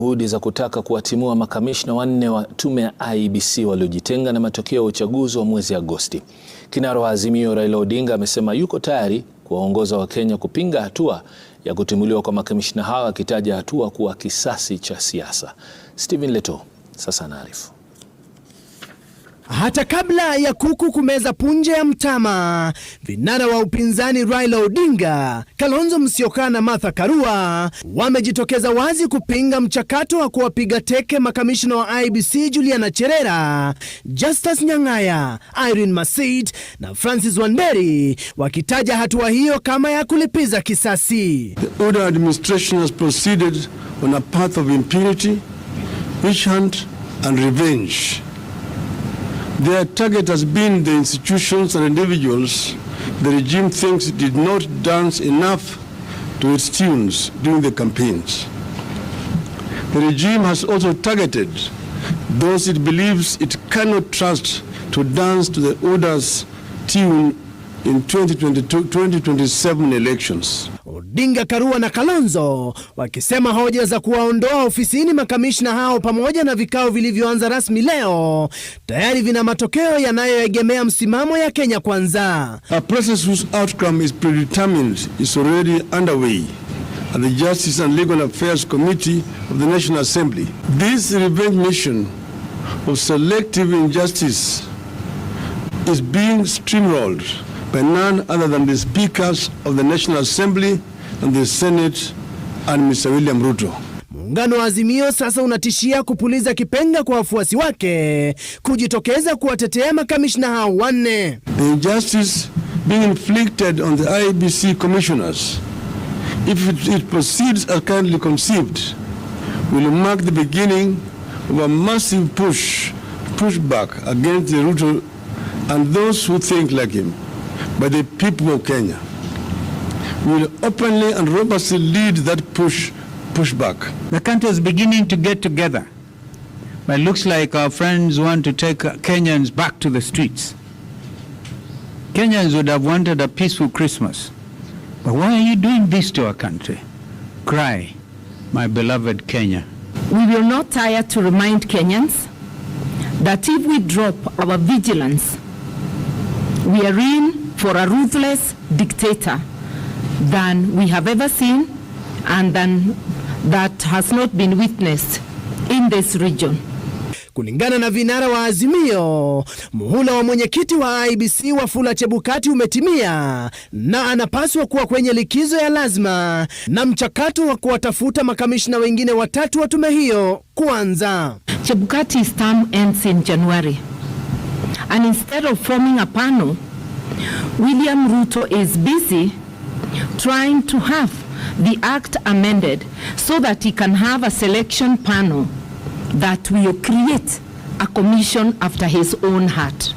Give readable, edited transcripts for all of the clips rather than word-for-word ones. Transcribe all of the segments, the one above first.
Juhudi za kutaka kuwatimua makamishna wanne wa tume ya Iebc waliojitenga na matokeo ya uchaguzi wa mwezi Agosti. Kinara wa Azimio Raila Odinga amesema yuko tayari kuwaongoza Wakenya kupinga hatua ya kutimuliwa kwa makamishna hawa, akitaja hatua kuwa kisasi cha siasa. Stephen Leto sasa anaarifu. Hata kabla ya kuku kumeza punje ya mtama, vinara wa upinzani Raila Odinga, Kalonzo Musyoka na Martha Karua wamejitokeza wazi kupinga mchakato wa kuwapiga teke makamishna wa Iebc Juliana Cherera, Justus Nyang'aya, Irene Masit na Francis Wanderi, wakitaja hatua hiyo kama ya kulipiza kisasi. The order administration has proceeded on a path of impunity, witch hunt and revenge. Their target has been the institutions and individuals the regime thinks did not dance enough to its tunes during the campaigns. The regime has also targeted those it believes it cannot trust to dance to the order's tune in 2027 elections. Odinga, Karua na Kalonzo wakisema hoja za kuwaondoa ofisini makamishna hao pamoja na vikao vilivyoanza rasmi leo tayari vina matokeo yanayoegemea msimamo ya Kenya Kwanza. A process whose outcome is predetermined is already underway at the Justice and Legal Affairs Committee of the National Assembly. This revenge mission of selective injustice is being steamrolled by none other than the speakers of the National Assembly and the Senate and Mr. William Ruto. Muungano wa Azimio sasa unatishia kupuliza kipenga kwa wafuasi wake kujitokeza kuwatetea makamishna hao wanne. The injustice being inflicted on the Iebc commissioners, if it proceeds as currently conceived, will mark the beginning of a massive pushback against the Ruto and those who think like him by the people of Kenya. We will openly and robustly lead that pushback. The country is beginning to get together, but it looks like our friends want to take Kenyans back to the streets. Kenyans would have wanted a peaceful Christmas, but why are you doing this to our country? Cry, my beloved Kenya. We will not tire to remind Kenyans that if we drop our vigilance, we are in for a ruthless dictator than we have ever seen and than that has not been witnessed in this region. Kulingana na vinara wa Azimio, muhula wa mwenyekiti wa Iebc Wafula Chebukati umetimia na anapaswa kuwa kwenye likizo ya lazima na mchakato wa kuwatafuta makamishna wengine watatu wa tume hiyo kuanza. Chebukati's term ends in January, and instead of forming a panel, William Ruto is busy trying to have the act amended so that he can have a selection panel that will create a commission after his own heart.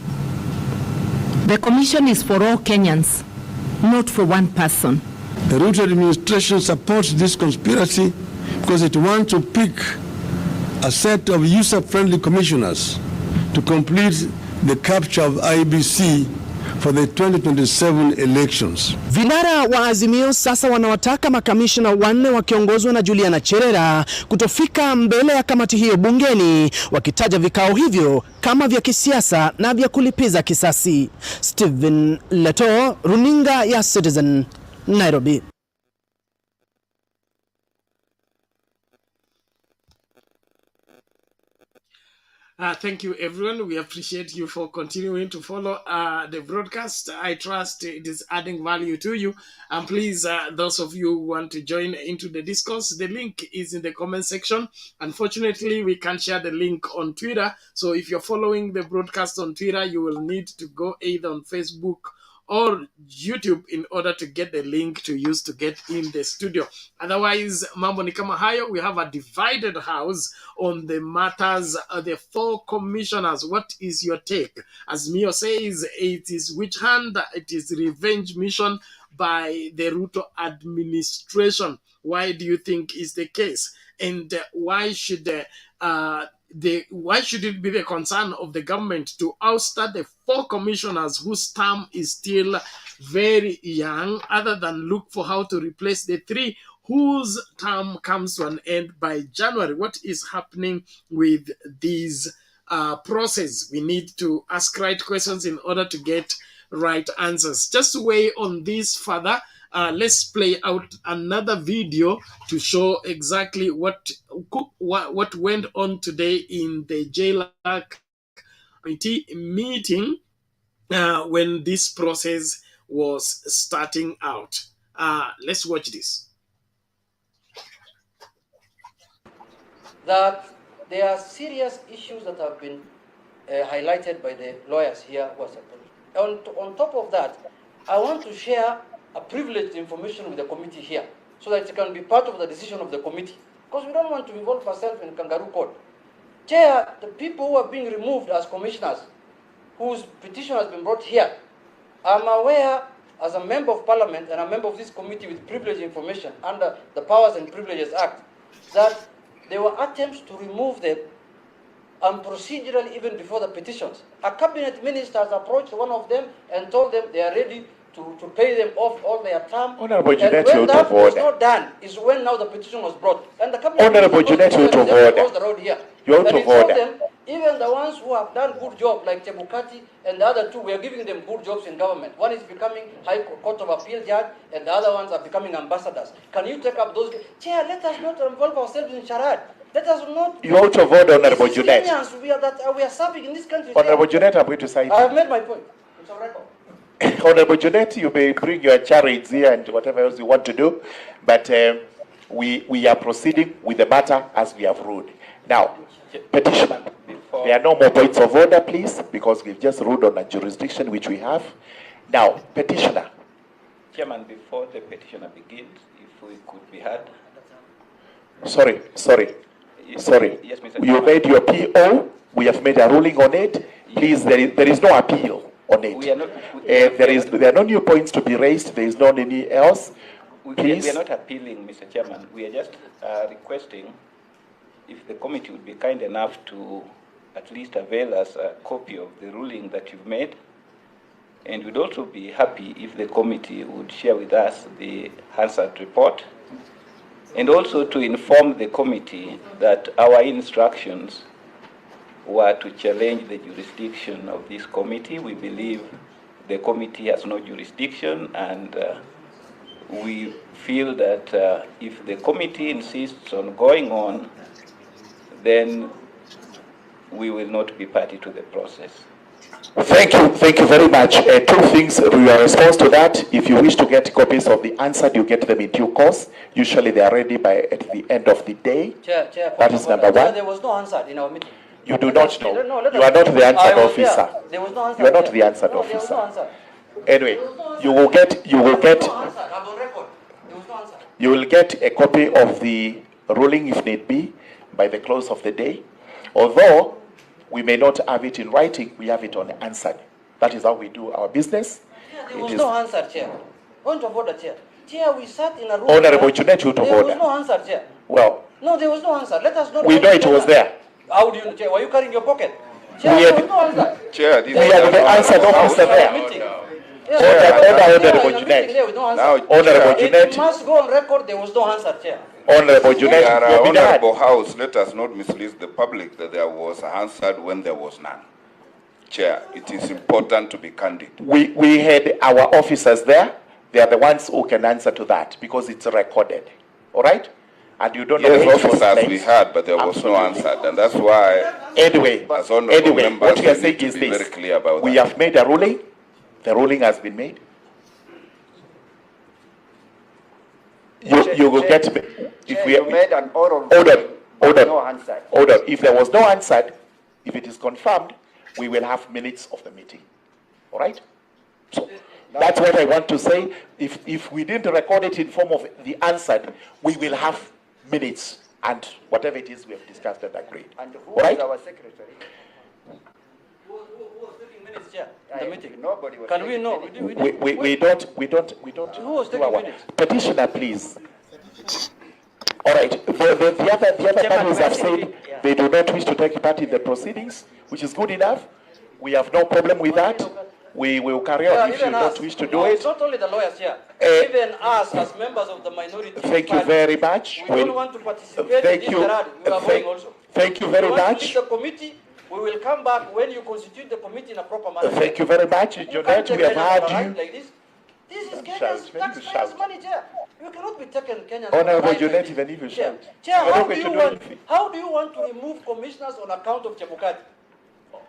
The commission is for all Kenyans, not for one person. The Ruto administration supports this conspiracy because it wants to pick a set of user-friendly commissioners to complete the capture of Iebc for the 2027 elections. Vinara wa Azimio sasa wanawataka makamishna wanne wakiongozwa na Juliana Cherera kutofika mbele ya kamati hiyo bungeni, wakitaja vikao hivyo kama vya kisiasa na vya kulipiza kisasi. Stephen Leto, runinga ya Citizen, Nairobi. Thank you, everyone. We appreciate you for continuing to follow the broadcast. I trust it is adding value to you. And please, those of you who want to join into the discourse, the link is in the comment section. Unfortunately, we can't share the link on Twitter. So if you're following the broadcast on Twitter, you will need to go either on Facebook or YouTube in order to get the link to use to get in the studio. Otherwise, mambo ni kama hayo. We have a divided house on the matters of the four commissioners. What is your take? As Mio says, it is witch hunt, it is revenge mission by the Ruto administration. Why do you think is the case? And why should why should it be the concern of the government to ouster the four commissioners whose term is still very young, other than look for how to replace the three whose term comes to an end by January. What is happening with these process? We need to ask right questions in order to get right answers. Just to weigh on this further, let's play out another video to show exactly what went on today in the jailer committee meeting when this process was starting out. Let's watch this. That there are serious issues that have been highlighted by the lawyers here. On top of that, I want to share a privileged information with the committee here so that it can be part of the decision of the committee, because we don't want to involve ourselves in kangaroo court. Chair, the people who are being removed as commissioners, whose petition has been brought here, I'm aware as a member of parliament and a member of this committee with privileged information under the Powers and Privileges Act, that there were attempts to remove them procedurally even before the petitions. A cabinet minister has approached one of them and told them they are ready to pay them off all their term. Honorable Junet, when that was not done is when now the petition was brought. And the cabinet Honorable Junet, you're out of order. the road here. You're out of order. Them, even the ones who have done good job, like Chebukati and the other two, we are giving them good jobs in government. One is becoming High Court of Appeal judge, and the other ones are becoming ambassadors. Can you take up those? Chair, let us not involve ourselves in charade. Let us not. You're out of order, Honorable Junet. We are serving in this country. Honorable Junet, I'm going to cite. I have made my point. It's on record. Honorable Junet, you may bring your charades here and whatever else you want to do, but we are proceeding with the matter as we have ruled. Now, petitioner, there are no more points of order, please, because we've just ruled on a jurisdiction which we have. Now, petitioner. Chairman, before the petitioner begins, if we could be heard. Sorry. Yes, Mr. You made your PO. We have made a ruling on it. Please, there is no appeal on it. There are no new points to be raised. There is no any else. Please. We are not appealing, Mr. Chairman. We are just requesting if the committee would be kind enough to at least avail us a copy of the ruling that you've made. And we'd also be happy if the committee would share with us the Hansard report, and also to inform the committee that our instructions were to challenge the jurisdiction of this committee. We believe the committee has no jurisdiction, and we feel that if the committee insists on going on, then we will not be party to the process. Thank you very much. Two things, your response to that. If you wish to get copies of the answer, you get them in due course. Usually they are ready at the end of the day. Chair, that is number one. There was no answer in our meeting. You do not know. You are not the answered officer. There was no answer. You are not the answered officer. There was no answer. Anyway, you will get a copy of the ruling if need be by the close of the day. Although we may not have it in writing, we have it on answered. That is how we do our business. There was no answer, Chair. Point of order, Chair. Chair, we sat in a room. Honorable Junet, out of order. There was no answer, Chair. Well, no, there was no answer. Let us not. We know it was there. How do you know, Chair? Were you carrying your pocket? Chair, there was no answer. Chair, we had the answered officer there. Honorable Junet. Honorable Junet. It must go on record. There was no answer, Chair. Honorable Junet. Honorable House, let us not mislead the public that there was answered when there was none. Chair, it is important to be candid. We had our officers there. They are the ones who can answer to that because it's recorded. All right? And you don't know. Yes, officers we had, but there was no answer, and that's why. Anyway, as honorable members, what we are saying need is to be this: very clear about we that. have made a ruling. The ruling has been made. You will get if we made an oral. Order. If there was no answer, if it is confirmed, we will have minutes of the meeting. All right? So that's what I want to say. If we didn't record it in form of the answered, we will have minutes and whatever it is we have discussed and agreed. And who all right? is our secretary? Who was taking minutes, Chair? The meeting. Nobody was. Can we know? We don't. Who was taking minutes? Petitioner, please. All right. The other parties have said they do not wish to take part in the proceedings, which is good enough. We have no problem with that. we will carry on. If you don't wish to do it. It's not only the lawyers here. Even us as members of the minority. Thank you very much. We don't want to participate in this charade. We are going also. Thank you very much. The committee, we will come back when you constitute the committee in a proper manner. Thank you very much, Junet. We have had you. Like this. This is Kenya's taxpayers' money, Chair. You cannot be taking Kenya's money. Honorable Junet, even if you shout. Chair, how do you want to remove commissioners on account of Chebukati?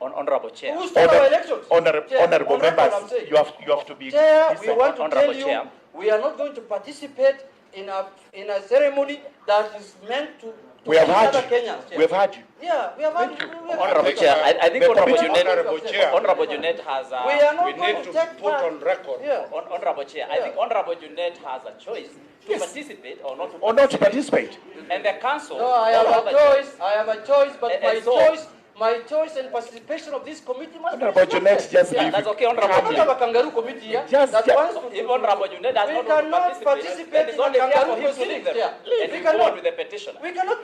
Honorable Chair. Who stole our elections? Honorable members, you have to be. Chair, we want to tell you, we are not going to participate in a ceremony that is meant to. We have had you. Kenyans, we have had you. Yeah, we have had you. Honorable Chair, I think Honorable Junet has a... We are not going to put on record. Yeah. Honorable Chair, I think Honorable Junet has a choice to participate or not to participate. Or not to participate. And the council... No, I have a choice. I have a choice, but my choice and participation of this committee must be Honorable Junet, just leave. That's okay, Honorable Chair. We don't have a kangaroo committee here. If Honorable Junet does not want to participate in a kangaroo proceedings. We cannot with the petition. We cannot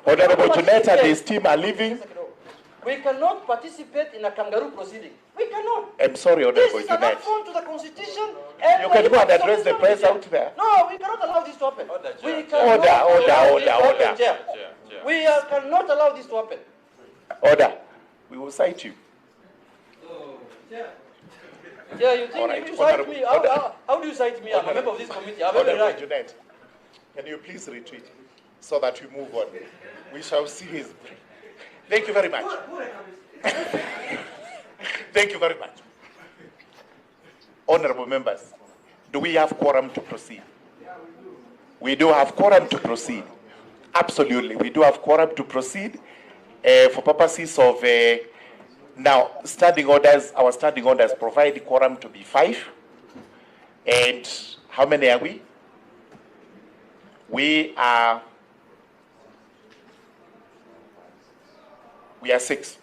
Honorable Junet and his team are leaving. We cannot participate in a kangaroo proceeding. We cannot. I'm sorry, Honorable Junet. This is an affront to the Constitution. You can go and address the press out there. No, we cannot allow this to happen. Order. We cannot allow this to happen. Order. We will cite you. Yeah, you think if you cite me, how do you cite me? I'm a member of this committee. I have every right. Junet, can you please retreat so that we move on? We shall see his... Thank you very much. Thank you very much. Honorable members, do we have quorum to proceed? We do have quorum to proceed. Absolutely, we do have quorum to proceed. For purposes of now standing orders, our standing orders provide the quorum to be 5. And how many are we? We are 6.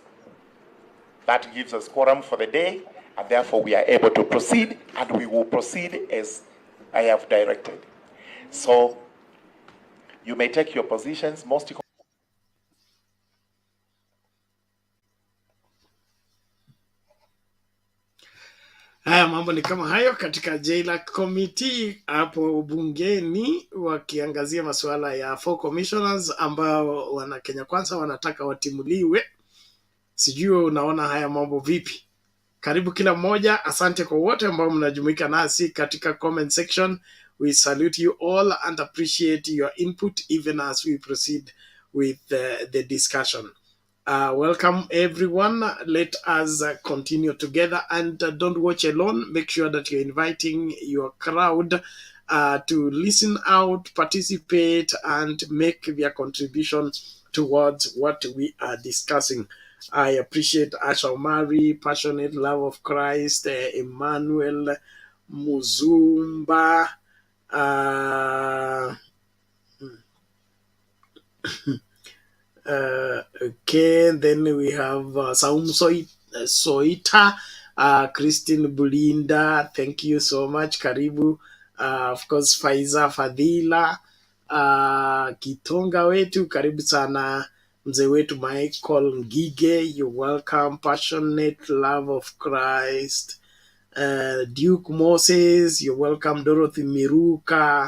That gives us quorum for the day, and therefore we are able to proceed, and we will proceed as I have directed. So you may take your positions. Most Haya mambo ni kama hayo katika Jaila Committee hapo bungeni, wakiangazia masuala ya 4 commissioners ambao wana Kenya Kwanza wanataka watimuliwe. Sijui unaona haya mambo vipi? Karibu kila mmoja. Asante kwa wote ambao mnajumuika nasi katika comment section. We salute you all and appreciate your input even as we proceed with the discussion. Welcome everyone. Let us continue together, and don't watch alone. Make sure that you're inviting your crowd to listen out, participate, and make their contribution towards what we are discussing. I appreciate Asha Omari, Passionate Love of Christ, Emmanuel Muzumba, okay, then we have Saum Soita, Christine Bulinda, thank you so much, karibu. Of course, Faiza Fadhila, Gitonga wetu, karibu sana. Mzee wetu Michael Ngige, you're welcome. Passionate Love of Christ, Duke Moses, you're welcome. Dorothy Miruka,